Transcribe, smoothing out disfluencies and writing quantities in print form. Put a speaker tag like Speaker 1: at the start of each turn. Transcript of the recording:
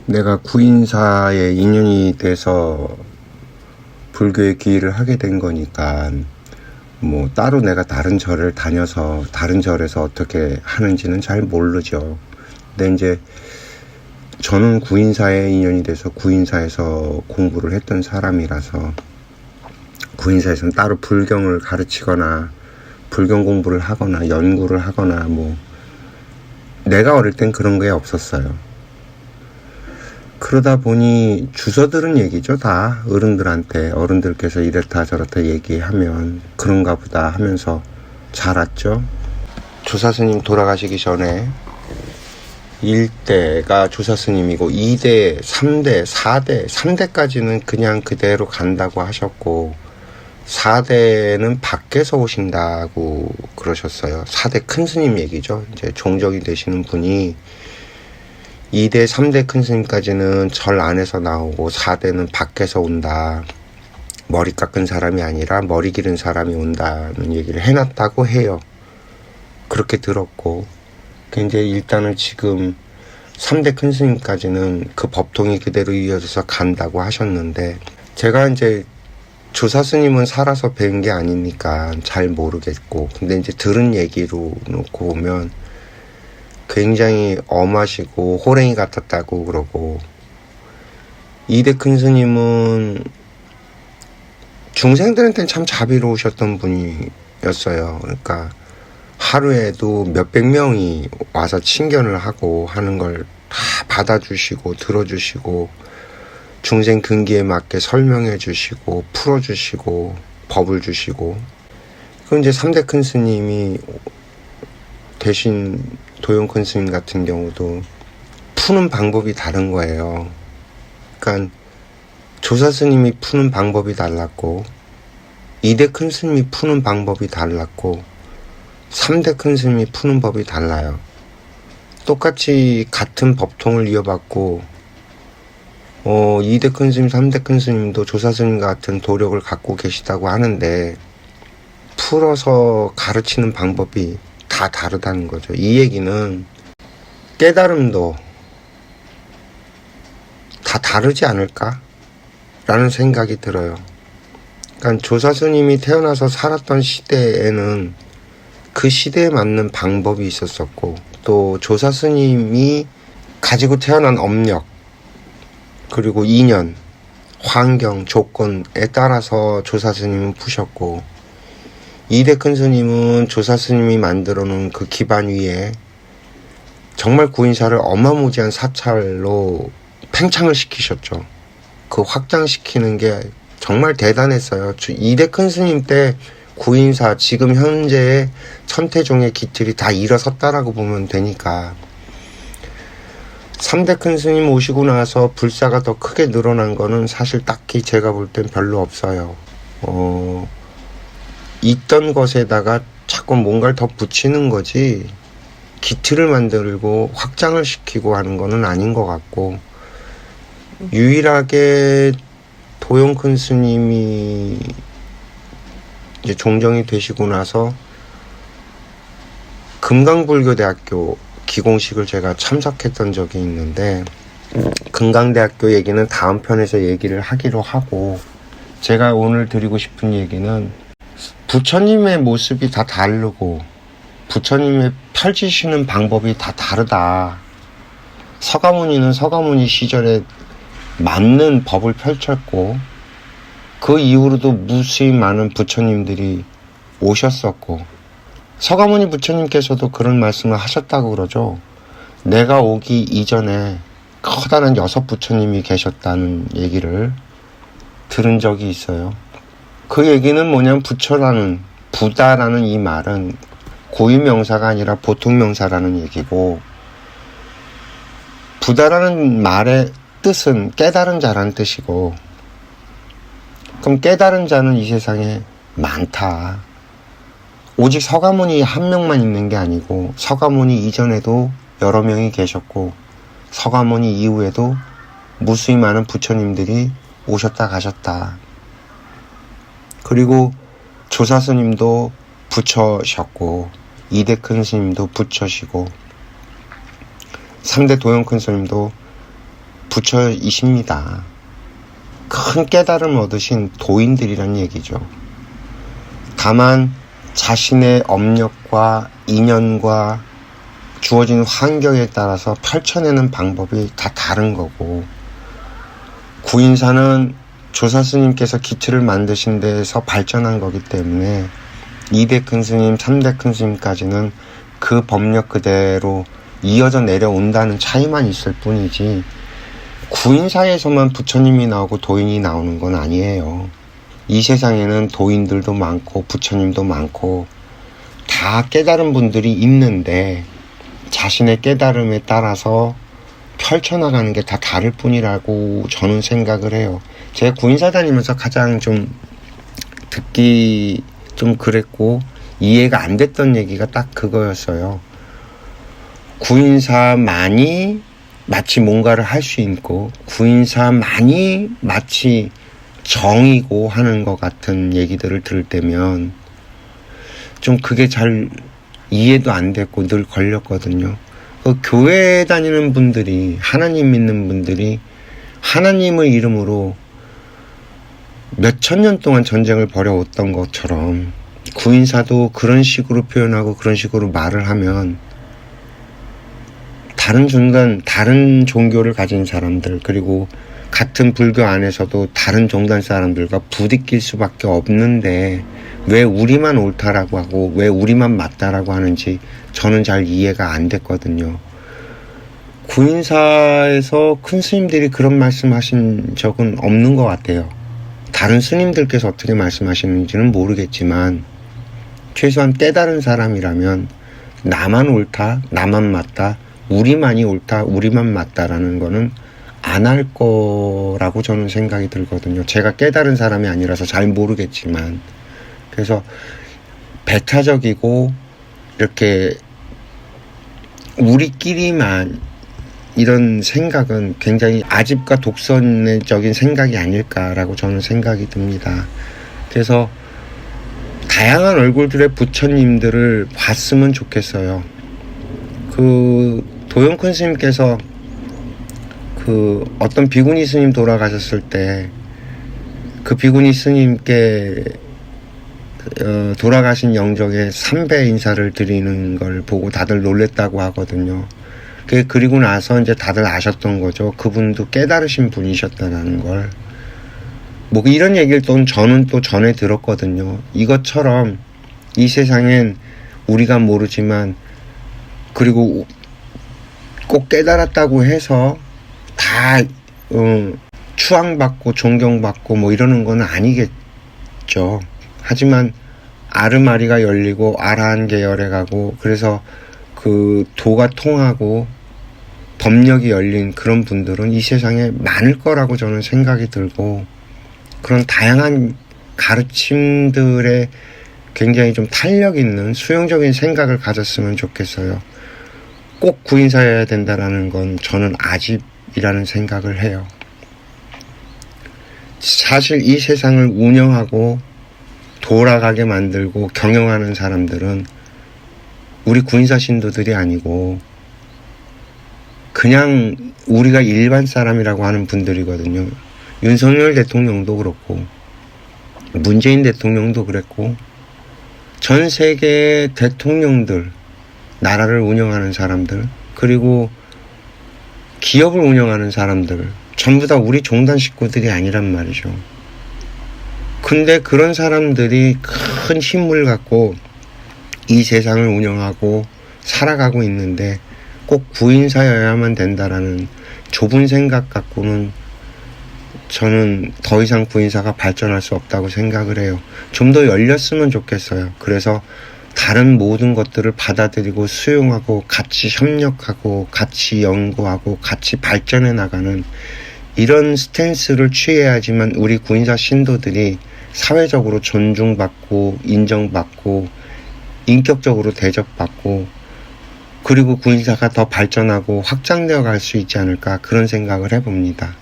Speaker 1: 내가 구인사에 인연이 돼서 불교의 기일을 하게 된 거니까 뭐 따로 내가 다른 절을 다녀서 다른 절에서 어떻게 하는지는 잘 모르죠. 근데 이제 저는 구인사에 인연이 돼서 구인사에서 공부를 했던 사람이라서 구인사에서는 따로 불경을 가르치거나 불경 공부를 하거나 연구를 하거나 뭐 내가 어릴 땐 그런 게 없었어요. 그러다 보니 주워 들은 얘기죠. 다 어른들한테 어른들께서 이렇다 저렇다 얘기하면 그런가 보다 하면서 자랐죠. 조사스님 돌아가시기 전에 1대가 조사스님이고 2대, 3대, 4대, 3대까지는 그냥 그대로 간다고 하셨고 4대는 밖에서 오신다고 그러셨어요. 4대 큰 스님 얘기죠. 이제 종정이 되시는 분이 2대, 3대 큰 스님까지는 절 안에서 나오고 4대는 밖에서 온다. 머리 깎은 사람이 아니라 머리 기른 사람이 온다는 얘기를 해놨다고 해요. 그렇게 들었고 이제 일단은 지금 3대 큰 스님까지는 그 법통이 그대로 이어져서 간다고 하셨는데 제가 이제 조사 스님은 살아서 뵌 게 아니니까 잘 모르겠고 근데 이제 들은 얘기로 놓고 보면 굉장히 엄하시고 호랭이 같았다고 그러고 2대 큰 스님은 중생들한테는 참 자비로우셨던 분이었어요. 그러니까 하루에도 몇백 명이 와서 친견을 하고 하는 걸 다 받아주시고 들어주시고 중생 근기에 맞게 설명해 주시고 풀어주시고 법을 주시고 그 이제 3대 큰 스님이 대신 도용 큰 스님 같은 경우도 푸는 방법이 다른 거예요. 그러니까 조사 스님이 푸는 방법이 달랐고 2대 큰 스님이 푸는 방법이 달랐고 3대 큰 스님이 푸는 법이 달라요. 똑같이 같은 법통을 이어받고 2대 큰 스님, 3대 큰 스님도 조사 스님 같은 도력을 갖고 계시다고 하는데 풀어서 가르치는 방법이 다 다르다는 거죠. 이 얘기는 깨달음도 다 다르지 않을까? 라는 생각이 들어요. 그러니까 조사 스님이 태어나서 살았던 시대에는 그 시대에 맞는 방법이 있었었고 또 조사 스님이 가지고 태어난 업력 그리고 인연, 환경, 조건에 따라서 조사 스님은 푸셨고 2대 큰 스님은 조사 스님이 만들어 놓은 그 기반 위에 정말 구인사를 어마무지한 사찰로 팽창을 시키셨죠. 그 확장시키는 게 정말 대단했어요. 2대 큰 스님 때 구인사 지금 현재의 천태종의 기틀이 다 일어섰다라고 보면 되니까 3대 큰 스님 오시고 나서 불사가 더 크게 늘어난 거는 사실 딱히 제가 볼 땐 별로 없어요. 있던 것에다가 자꾸 뭔가를 더 붙이는 거지 기틀을 만들고 확장을 시키고 하는 거는 아닌 것 같고 유일하게 도용 큰 스님이 이제 종정이 되시고 나서 금강불교대학교 기공식을 제가 참석했던 적이 있는데 금강대학교 얘기는 다음 편에서 얘기를 하기로 하고 제가 오늘 드리고 싶은 얘기는 부처님의 모습이 다 다르고 부처님의 펼치시는 방법이 다 다르다. 서가모니는 서가모니 시절에 맞는 법을 펼쳤고 그 이후로도 무수히 많은 부처님들이 오셨었고 서가모니 부처님께서도 그런 말씀을 하셨다고 그러죠. 내가 오기 이전에 커다란 6 부처님이 계셨다는 얘기를 들은 적이 있어요. 그 얘기는 뭐냐면 부처라는 부다라는 이 말은 고유명사가 아니라 보통명사라는 얘기고 부다라는 말의 뜻은 깨달은 자라는 뜻이고 그럼 깨달은 자는 이 세상에 많다. 오직 서가모니 한 명만 있는 게 아니고 서가모니 이전에도 여러 명이 계셨고 서가모니 이후에도 무수히 많은 부처님들이 오셨다 가셨다. 그리고 조사 스님도 부처셨고 2대 큰 스님도 부처시고 3대 도용 큰 스님도 부처이십니다. 큰 깨달음을 얻으신 도인들이란 얘기죠. 다만 자신의 업력과 인연과 주어진 환경에 따라서 펼쳐내는 방법이 다 다른 거고, 구인사는 조사스님께서 기틀을 만드신 데에서 발전한 거기 때문에 2대 큰 스님, 3대 큰 스님까지는 그 법력 그대로 이어져 내려온다는 차이만 있을 뿐이지, 구인사에서만 부처님이 나오고 도인이 나오는 건 아니에요. 이 세상에는 도인들도 많고 부처님도 많고 다 깨달은 분들이 있는데, 자신의 깨달음에 따라서 펼쳐나가는 게 다 다를 뿐이라고 저는 생각을 해요. 제가 구인사 다니면서 가장 좀 듣기 좀 그랬고 이해가 안 됐던 얘기가 딱 그거였어요. 구인사만이 마치 뭔가를 할 수 있고 구인사만이 마치 정이고 하는 것 같은 얘기들을 들을 때면 좀 그게 잘 이해도 안 됐고 늘 걸렸거든요. 그 교회 다니는 분들이, 하나님 믿는 분들이 하나님의 이름으로 몇천 년 동안 전쟁을 벌여왔던 것처럼 구인사도 그런 식으로 표현하고 그런 식으로 말을 하면 다른 종교를 가진 사람들, 그리고 같은 불교 안에서도 다른 종단 사람들과 부딪힐 수밖에 없는데 왜 우리만 옳다라고 하고 왜 우리만 맞다라고 하는지 저는 잘 이해가 안 됐거든요. 구인사에서 큰 스님들이 그런 말씀하신 적은 없는 것 같아요. 다른 스님들께서 어떻게 말씀하시는지는 모르겠지만 최소한 깨달은 사람이라면 나만 옳다, 나만 맞다, 우리만이 옳다, 우리만 맞다라는 거는 안 할 거라고 저는 생각이 들거든요. 제가 깨달은 사람이 아니라서 잘 모르겠지만, 그래서 배타적이고 이렇게 우리끼리만 이런 생각은 굉장히 아집과 독선적인 생각이 아닐까라고 저는 생각이 듭니다. 그래서 다양한 얼굴들의 부처님들을 봤으면 좋겠어요. 도영큰 스님께서 어떤 비구니 스님 돌아가셨을 때 그 비구니 스님께 돌아가신 영정에 3배 인사를 드리는 걸 보고 다들 놀랬다고 하거든요. 그리고 나서 이제 다들 아셨던 거죠. 그분도 깨달으신 분이셨다는 걸. 뭐 이런 얘기를 저는 또 전에 들었거든요. 이것처럼 이 세상엔 우리가 모르지만, 그리고 꼭 깨달았다고 해서 다 추앙받고 존경받고 뭐 이러는 건 아니겠죠. 하지만 아르마리가 열리고 아라한 계열에 가고, 그래서 그 도가 통하고 법력이 열린 그런 분들은 이 세상에 많을 거라고 저는 생각이 들고, 그런 다양한 가르침들에 굉장히 좀 탄력 있는 수용적인 생각을 가졌으면 좋겠어요. 꼭 구인사여야 된다라는 건 저는 아집이라는 생각을 해요. 사실 이 세상을 운영하고 돌아가게 만들고 경영하는 사람들은 우리 구인사 신도들이 아니고 그냥 우리가 일반 사람이라고 하는 분들이거든요. 윤석열 대통령도 그렇고 문재인 대통령도 그랬고 전 세계의 대통령들, 나라를 운영하는 사람들, 그리고 기업을 운영하는 사람들 전부 다 우리 종단 식구들이 아니란 말이죠. 근데 그런 사람들이 큰 힘을 갖고 이 세상을 운영하고 살아가고 있는데 꼭 구인사여야만 된다라는 좁은 생각 갖고는 저는 더 이상 구인사가 발전할 수 없다고 생각을 해요. 좀 더 열렸으면 좋겠어요. 그래서 다른 모든 것들을 받아들이고 수용하고 같이 협력하고 같이 연구하고 같이 발전해 나가는 이런 스탠스를 취해야지만 우리 구인사 신도들이 사회적으로 존중받고 인정받고 인격적으로 대접받고, 그리고 구인사가 더 발전하고 확장되어 갈 수 있지 않을까, 그런 생각을 해봅니다.